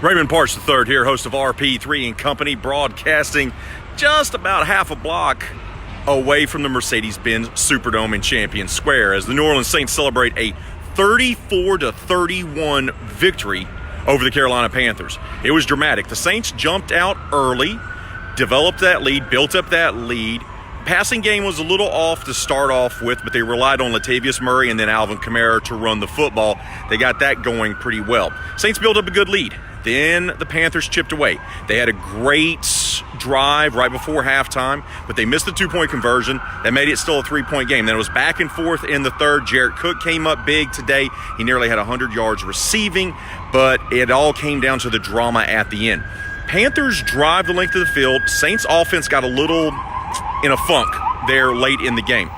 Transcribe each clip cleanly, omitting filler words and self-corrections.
Raymond Parks III here, host of RP3 and Company, broadcasting just about half a block away from the Mercedes-Benz Superdome in Champion Square as the New Orleans Saints celebrate a 34-31 victory over the Carolina Panthers. It was dramatic. The Saints jumped out early, developed that lead, built up that lead. Passing game was a little off to start off with, but they relied on Latavius Murray and then Alvin Kamara to run the football. They got that going pretty well. Saints built up a good lead. Then the Panthers chipped away. They had a great drive right before halftime, but they missed the two-point conversion. That made it still a three-point game. Then it was back and forth in the third. Jared Cook came up big today. He nearly had 100 yards receiving, but it all came down to the drama at the end. Panthers drive the length of the field. Saints offense got a little in a funk there late in the game.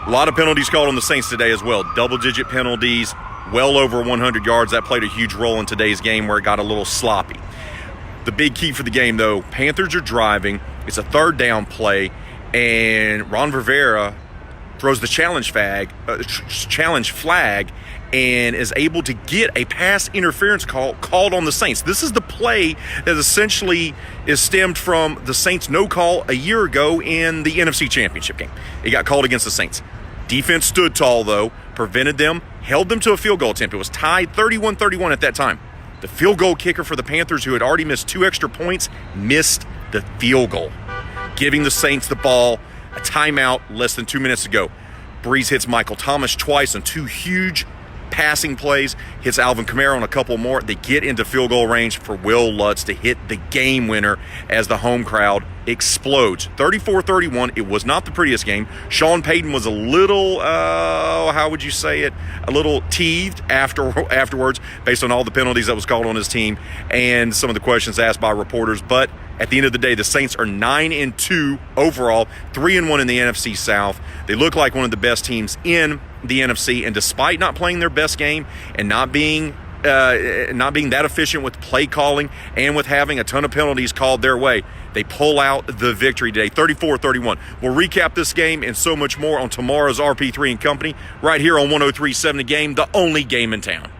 A lot of penalties called on the Saints today as well. Double-digit penalties. Well over 100 yards. That played a huge role in today's game where it got a little sloppy. The big key for the game, though, Panthers are driving. It's a third down play, and Ron Rivera throws the challenge flag and is able to get a pass interference called on the Saints. This is the play that essentially is stemmed from the Saints' no call a year ago in the NFC Championship game. It got called against the Saints. Defense stood tall, though, prevented them, held them to a field goal attempt. It was tied 31-31 at that time. The field goal kicker for the Panthers, who had already missed 2 extra points, missed the field goal, giving the Saints the ball, a timeout less than 2 minutes ago. Breeze hits Michael Thomas twice on 2 huge passing plays, hits Alvin Kamara on a couple more. They get into field goal range for Will Lutz to hit the game winner as the home crowd explodes. 34-31. It was not the prettiest game. Sean Payton was a little, how would you say it? A little teethed afterwards based on all the penalties that was called on his team and some of the questions asked by reporters. But at the end of the day, the Saints are 9-2 overall, 3-1 in the NFC South. They look like one of the best teams in the NFC, and despite not playing their best game and not being that efficient with play calling and with having a ton of penalties called their way, they pull out the victory today, 34-31. We'll recap this game and so much more on tomorrow's RP3 and Company right here on 103.7 The Game, the only game in town.